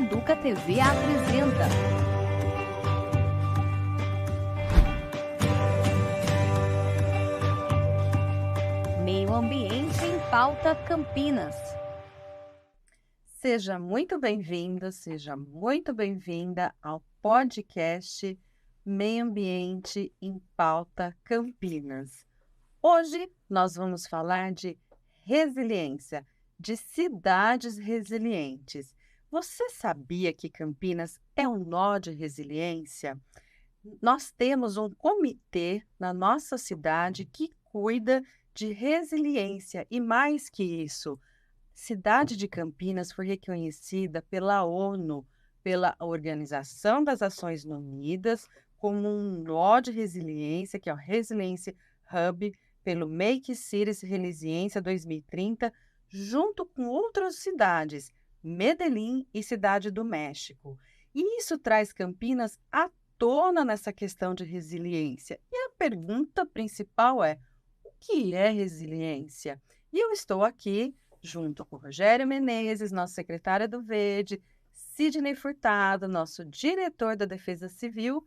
Manduca TV apresenta Meio Ambiente em Pauta Campinas. Seja muito bem-vindo, seja muito bem-vinda ao podcast Meio Ambiente em Pauta Campinas. Hoje nós vamos falar de resiliência, de cidades resilientes. Você sabia que Campinas é um nó de resiliência? Nós temos um comitê na nossa cidade que cuida de resiliência e mais que isso, cidade de Campinas foi reconhecida pela ONU, pela Organização das Nações Unidas, como um nó de resiliência, que é o Resilience Hub, pelo Make Cities Resiliência 2030, junto com outras cidades, Medellín e Cidade do México. E isso traz Campinas à tona nessa questão de resiliência. E a pergunta principal é, o que é resiliência? E eu estou aqui junto com Rogério Menezes, nosso secretário do Verde, Sidney Furtado, nosso diretor da Defesa Civil,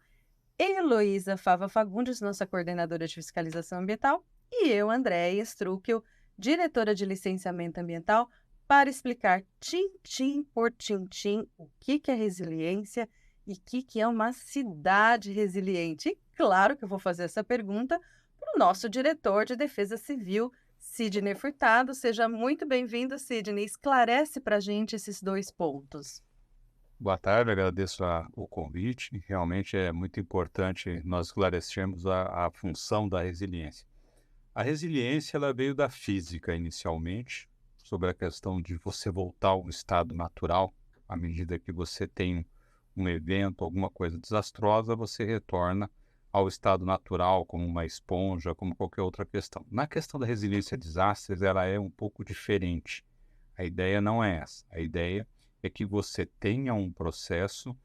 Heloísa Fava Fagundes, nossa coordenadora de fiscalização ambiental, e eu, Andréia Struckel, diretora de licenciamento ambiental, para explicar tintim por tintim o que é resiliência e o que é uma cidade resiliente. E claro que eu vou fazer essa pergunta para o nosso diretor de Defesa Civil, Sidney Furtado. Seja muito bem-vindo, Sidney. Esclarece para a gente esses dois pontos. Boa tarde, agradeço o convite. Realmente é muito importante nós esclarecermos a função da resiliência. A resiliência ela veio da física inicialmente, sobre a questão de você voltar ao estado natural. À medida que você tem um evento, alguma coisa desastrosa, você retorna ao estado natural, como uma esponja, como qualquer outra questão. Na questão da resiliência a desastres, ela é um pouco diferente. A ideia não é essa. A ideia é que você tenha um processo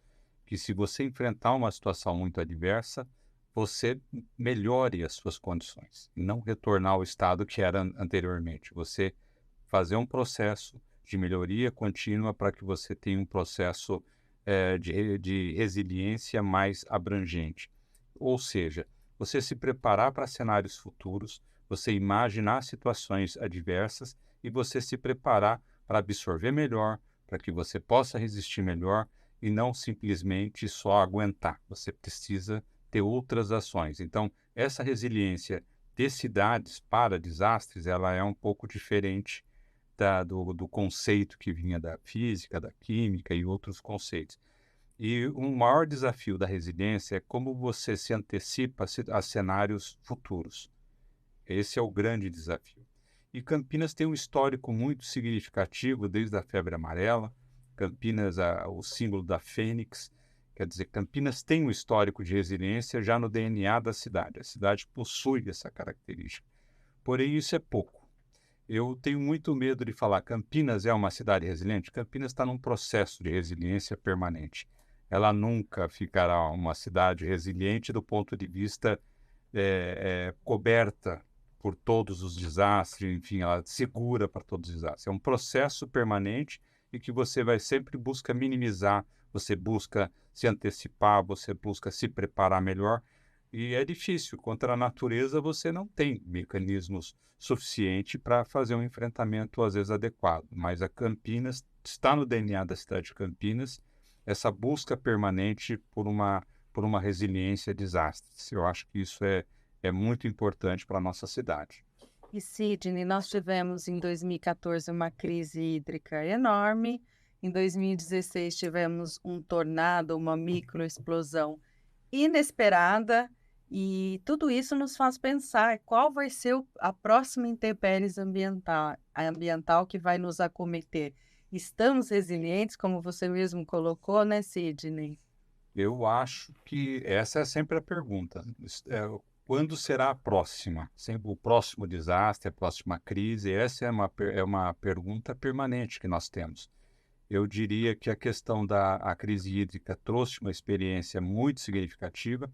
que, se você enfrentar uma situação muito adversa, você melhore as suas condições, e não retornar ao estado que era anteriormente. Você fazer um processo de melhoria contínua para que você tenha um processo de resiliência mais abrangente. Ou seja, você se preparar para cenários futuros, você imaginar situações adversas e você se preparar para absorver melhor, para que você possa resistir melhor e não simplesmente só aguentar. Você precisa ter outras ações. Então, essa resiliência de cidades para desastres, ela é um pouco diferente do conceito que vinha da física, da química e outros conceitos. E o maior desafio da resiliência é como você se antecipa a cenários futuros. Esse é o grande desafio. E Campinas tem um histórico muito significativo desde a febre amarela. Campinas, o símbolo da fênix. Quer dizer, Campinas tem um histórico de resiliência já no DNA da cidade. A cidade possui essa característica. Porém, isso é pouco. Eu tenho muito medo de falar Campinas é uma cidade resiliente. Campinas está num processo de resiliência permanente. Ela nunca ficará uma cidade resiliente do ponto de vista coberta por todos os desastres, enfim, ela segura para todos os desastres. É um processo permanente e que você vai sempre busca minimizar, você busca se antecipar, você busca se preparar melhor. E é difícil, contra a natureza você não tem mecanismos suficientes para fazer um enfrentamento, às vezes, adequado. Mas a Campinas, está no DNA da cidade de Campinas, essa busca permanente por uma resiliência a desastres. Eu acho que isso é muito importante para a nossa cidade. E, Sidney, nós tivemos em 2014 uma crise hídrica enorme, em 2016 tivemos um tornado, uma microexplosão inesperada, e tudo isso nos faz pensar qual vai ser a próxima intempérie ambiental que vai nos acometer. Estamos resilientes, como você mesmo colocou, né, Sidney? Eu acho que essa é sempre a pergunta. Quando será a próxima? Sempre o próximo desastre, a próxima crise? Essa é uma pergunta permanente que nós temos. Eu diria que a questão da crise hídrica trouxe uma experiência muito significativa.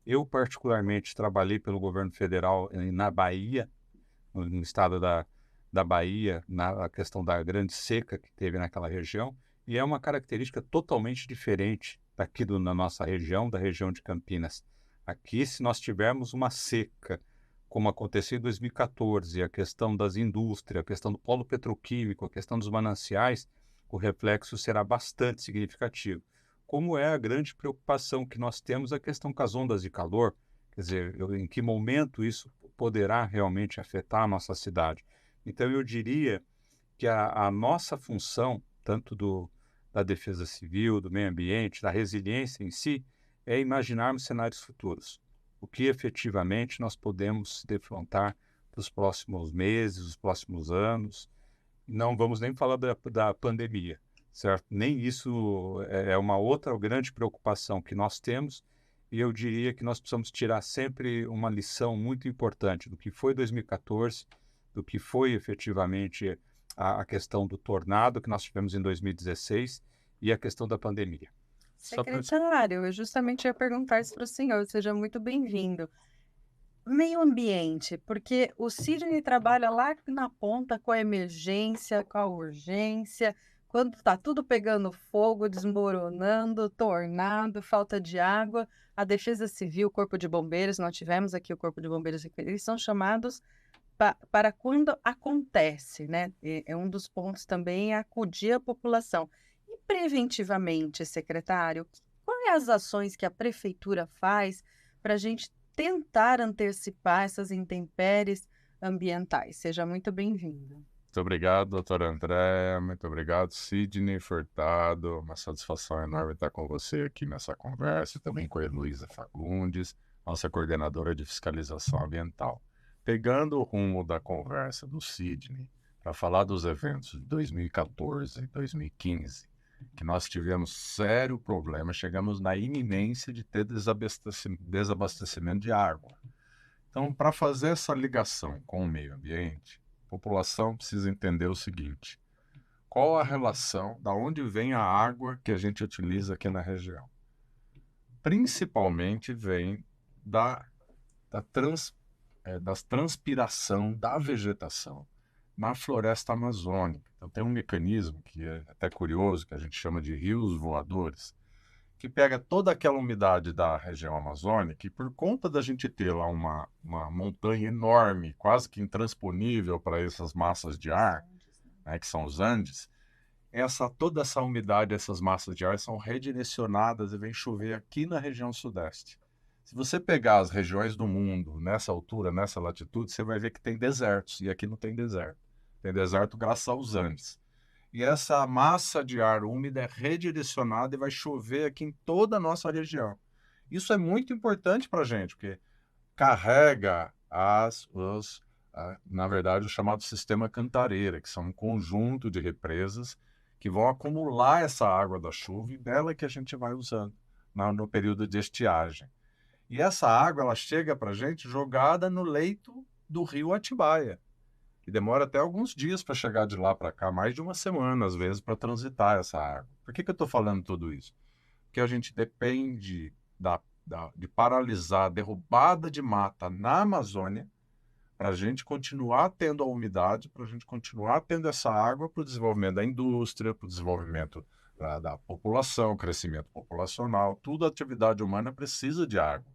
Eu, particularmente, trabalhei pelo governo federal na Bahia, no estado da Bahia, na questão da grande seca que teve naquela região, E é uma característica totalmente diferente daqui na nossa região, da região de Campinas. Aqui, se nós tivermos uma seca, como aconteceu em 2014, a questão das indústrias, a questão do polo petroquímico, a questão dos mananciais, o reflexo será bastante significativo. Como é a grande preocupação que nós temos a questão com as ondas de calor, quer dizer, em que momento isso poderá realmente afetar a nossa cidade. Então, eu diria que a nossa função, tanto da defesa civil, do meio ambiente, da resiliência em si, é imaginarmos cenários futuros. O que efetivamente nós podemos defrontar para os próximos meses, os próximos anos. Não vamos nem falar da pandemia, certo? Nem isso é uma outra grande preocupação que nós temos, e eu diria que nós precisamos tirar sempre uma lição muito importante do que foi 2014, do que foi efetivamente a questão do tornado que nós tivemos em 2016 e a questão da pandemia. Só para Secretário, eu justamente ia perguntar isso para o senhor, seja muito bem-vindo. Meio ambiente, porque o Sidney trabalha lá na ponta com a emergência, com a urgência, quando está tudo pegando fogo, desmoronando, tornado, falta de água, a Defesa Civil, o Corpo de Bombeiros, nós tivemos aqui o Corpo de Bombeiros, eles são chamados para quando acontece, né? É um dos pontos também é acudir a população. E preventivamente, secretário, quais as ações que a prefeitura faz para a gente tentar antecipar essas intempéries ambientais? Seja muito bem-vindo. Muito obrigado, doutora Andréa. Muito obrigado, Sidney Furtado. Uma satisfação enorme estar com você aqui nessa conversa e também com a Heloísa Fagundes, nossa coordenadora de fiscalização ambiental. Pegando o rumo da conversa do Sidney, para falar dos eventos de 2014 e 2015, que nós tivemos sério problema, chegamos na iminência de ter desabastecimento de água. Então, para fazer essa ligação com o meio ambiente, a população precisa entender o seguinte: qual a relação, da onde vem a água que a gente utiliza aqui na região? Principalmente vem da transpiração da vegetação na floresta amazônica. Então tem um mecanismo que é até curioso, que a gente chama de rios voadores, que pega toda aquela umidade da região amazônica e por conta da gente ter lá uma montanha enorme, quase que intransponível para essas massas de ar, né, que são os Andes, toda essa umidade, essas massas de ar são redirecionadas e vem chover aqui na região sudeste. Se você pegar as regiões do mundo nessa altura, nessa latitude, você vai ver que tem desertos, e aqui não tem deserto. Tem deserto graças aos Andes. E essa massa de ar úmida é redirecionada e vai chover aqui em toda a nossa região. Isso é muito importante para a gente, porque carrega na verdade, o chamado sistema Cantareira, que são um conjunto de represas que vão acumular essa água da chuva e dela que a gente vai usando no período de estiagem. E essa água ela chega para a gente jogada no leito do rio Atibaia, que demora até alguns dias para chegar de lá para cá, mais de uma semana, às vezes, para transitar essa água. Por que eu estou falando tudo isso? Porque a gente depende de paralisar a derrubada de mata na Amazônia para a gente continuar tendo a umidade, para a gente continuar tendo essa água para o desenvolvimento da indústria, para o desenvolvimento da população, crescimento populacional. Tudo a atividade humana precisa de água.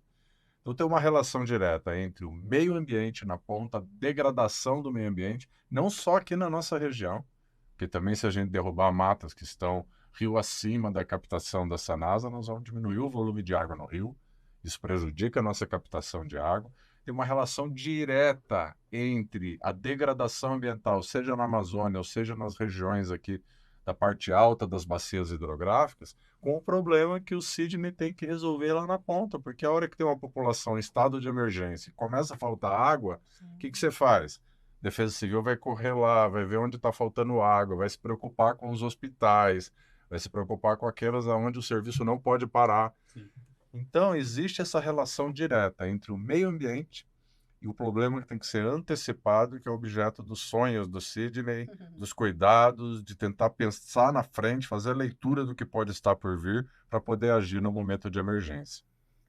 Então tem uma relação direta entre o meio ambiente na ponta, a degradação do meio ambiente, não só aqui na nossa região, porque também se a gente derrubar matas que estão rio acima da captação da Sanasa, nós vamos diminuir o volume de água no rio, isso prejudica a nossa captação de água. Tem uma relação direta entre a degradação ambiental, seja na Amazônia ou seja nas regiões aqui da parte alta das bacias hidrográficas, com o problema que o Sidney tem que resolver lá na ponta, porque a hora que tem uma população em estado de emergência e começa a faltar água, o que você faz? Defesa Civil vai correr lá, vai ver onde está faltando água, vai se preocupar com os hospitais, vai se preocupar com aquelas onde o serviço não pode parar. Sim. Então, existe essa relação direta entre o meio ambiente e o problema que tem que ser antecipado, que é objeto dos sonhos do Sidney, dos cuidados, de tentar pensar na frente, fazer a leitura do que pode estar por vir, para poder agir no momento de emergência.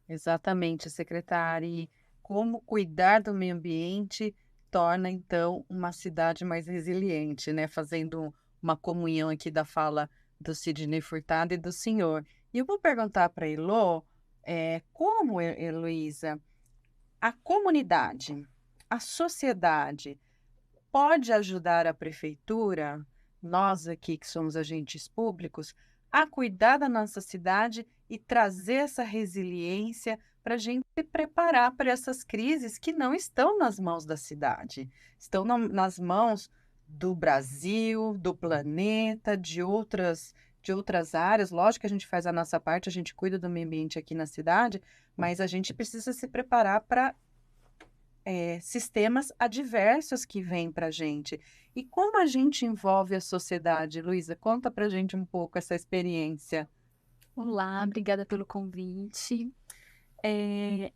Exatamente, secretária. E como cuidar do meio ambiente torna, então, uma cidade mais resiliente, né? Fazendo uma comunhão aqui da fala do Sidney Furtado e do senhor. E eu vou perguntar para a Elô, como, Heloísa, a comunidade, a sociedade pode ajudar a prefeitura, nós aqui que somos agentes públicos, a cuidar da nossa cidade e trazer essa resiliência para a gente se preparar para essas crises que não estão nas mãos da cidade, estão nas mãos do Brasil, do planeta, de outras áreas. Lógico que a gente faz a nossa parte, a gente cuida do meio ambiente aqui na cidade, mas a gente precisa se preparar para sistemas adversos que vêm para a gente. E como a gente envolve a sociedade, Luísa? Conta para a gente um pouco essa experiência. Olá, obrigada pelo convite.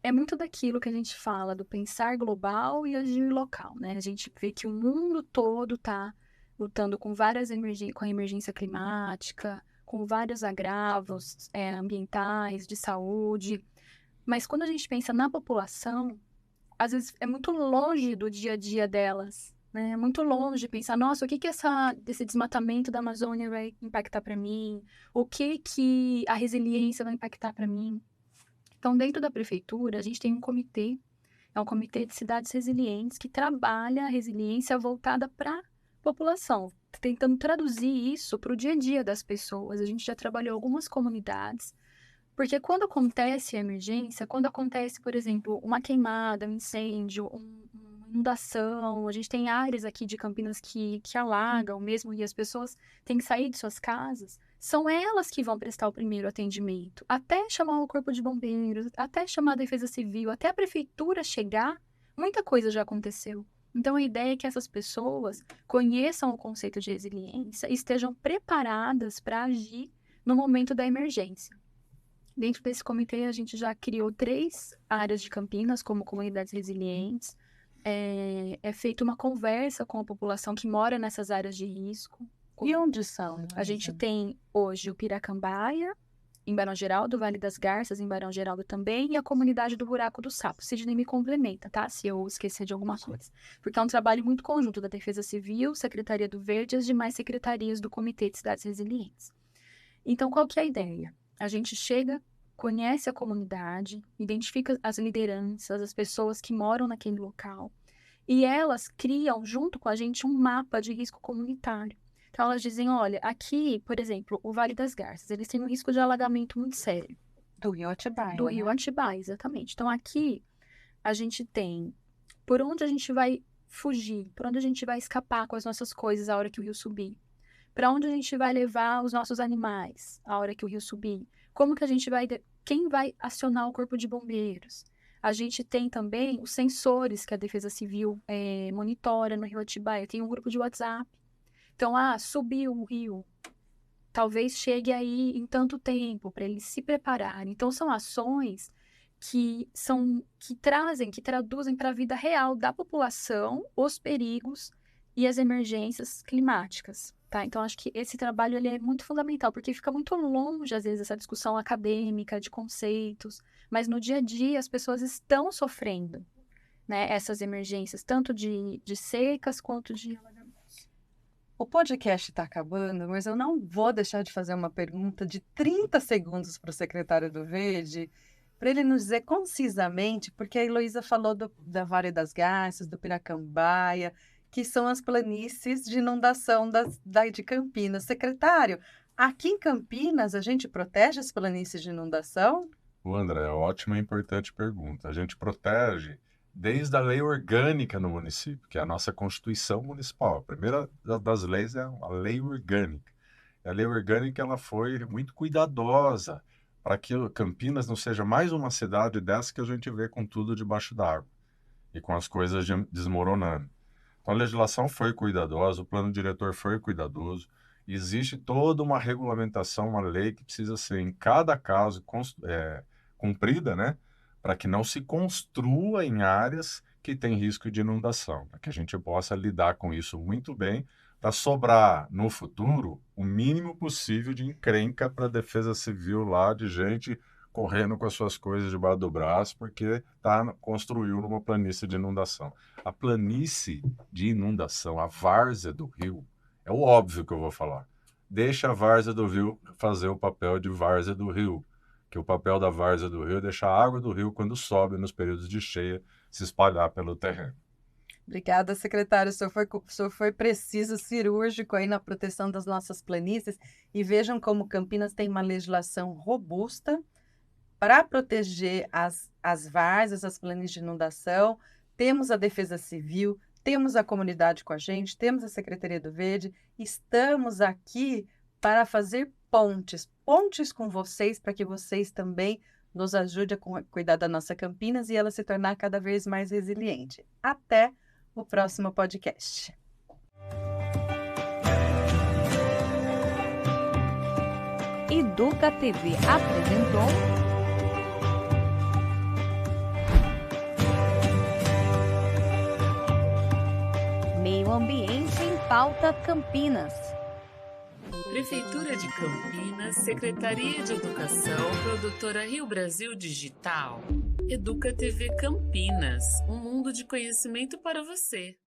É muito daquilo que a gente fala, do pensar global e agir local, né? A gente vê que o mundo todo está lutando com com a emergência climática, com vários agravos ambientais, de saúde. Mas quando a gente pensa na população, às vezes é muito longe do dia a dia delas, né? É muito longe pensar, nossa, o que esse desmatamento da Amazônia vai impactar para mim? O que a resiliência vai impactar para mim? Então, dentro da prefeitura, a gente tem um comitê, é um comitê de cidades resilientes que trabalha a resiliência voltada para a população, tentando traduzir isso para o dia a dia das pessoas. A gente já trabalhou algumas comunidades, porque quando acontece a emergência, quando acontece, por exemplo, uma queimada, um incêndio, uma inundação, a gente tem áreas aqui de Campinas que alagam mesmo e as pessoas têm que sair de suas casas, são elas que vão prestar o primeiro atendimento, até chamar o corpo de bombeiros, até chamar a defesa civil, até a prefeitura chegar, muita coisa já aconteceu. Então, a ideia é que essas pessoas conheçam o conceito de resiliência e estejam preparadas para agir no momento da emergência. Dentro desse comitê, a gente já criou 3 áreas de Campinas como comunidades resilientes. É feita uma conversa com a população que mora nessas áreas de risco. E onde são? A gente tem hoje o Piracambaia, em Barão Geraldo, Vale das Garças, em Barão Geraldo também, e a comunidade do Buraco do Sapo. Sidney me complementa, tá? Se eu esquecer de alguma coisa. Porque é um trabalho muito conjunto da Defesa Civil, Secretaria do Verde e as demais secretarias do Comitê de Cidades Resilientes. Então, qual que é a ideia? A gente chega, conhece a comunidade, identifica as lideranças, as pessoas que moram naquele local, e elas criam, junto com a gente, um mapa de risco comunitário. Então, elas dizem, olha, aqui, por exemplo, o Vale das Garças, eles têm um risco de alagamento muito sério. Do Rio Atibaia. Do Rio Atibaia, exatamente. Então, aqui, a gente tem por onde a gente vai fugir, por onde a gente vai escapar com as nossas coisas a hora que o rio subir. Para onde a gente vai levar os nossos animais a hora que o rio subir. Como que a gente vai... Quem vai acionar o corpo de bombeiros? A gente tem também os sensores que a Defesa Civil monitora no Rio Atibaia. Tem um grupo de WhatsApp. Então, subiu o rio. Talvez chegue aí em tanto tempo para eles se prepararem. Então, são ações que traduzem para a vida real da população os perigos e as emergências climáticas. Tá? Então, acho que esse trabalho ele é muito fundamental, porque fica muito longe, às vezes, essa discussão acadêmica de conceitos, mas no dia a dia as pessoas estão sofrendo, né, essas emergências, tanto de secas quanto de alagamentos. O podcast está acabando, mas eu não vou deixar de fazer uma pergunta de 30 segundos para o secretário do Verde, para ele nos dizer concisamente, porque a Heloísa falou da Vale das Garças, do Piracambaia, que são as planícies de inundação de Campinas. Secretário, aqui em Campinas a gente protege as planícies de inundação? André, ótima e importante pergunta. A gente protege desde a lei orgânica no município, que é a nossa Constituição Municipal. A primeira das leis é a lei orgânica. A lei orgânica ela foi muito cuidadosa para que Campinas não seja mais uma cidade dessa que a gente vê com tudo debaixo d'água e com as coisas desmoronando. Então, a legislação foi cuidadosa, o plano diretor foi cuidadoso, existe toda uma regulamentação, uma lei que precisa ser, em cada caso, cumprida, né? Para que não se construa em áreas que têm risco de inundação, para que a gente possa lidar com isso muito bem, para sobrar, no futuro, o mínimo possível de encrenca para a Defesa Civil lá, de gente correndo com as suas coisas debaixo do braço, porque construiu uma planície de inundação. A planície de inundação, a várzea do rio, é o óbvio que eu vou falar. deixa a várzea do rio fazer o papel de várzea do rio, que o papel da várzea do rio é deixar a água do rio, quando sobe nos períodos de cheia, se espalhar pelo terreno. Obrigada, secretário. O senhor foi preciso, cirúrgico aí na proteção das nossas planícies. E vejam como Campinas tem uma legislação robusta para proteger as várzeas, as planícies de inundação. Temos a Defesa Civil, temos a comunidade com a gente, temos a Secretaria do Verde. Estamos aqui para fazer pontes com vocês, para que vocês também nos ajudem a cuidar da nossa Campinas e ela se tornar cada vez mais resiliente. Até o próximo podcast. Educa TV apresentou Meio Ambiente em Pauta Campinas. Prefeitura de Campinas, Secretaria de Educação, Produtora Rio Brasil Digital. Educa TV Campinas, um mundo de conhecimento para você.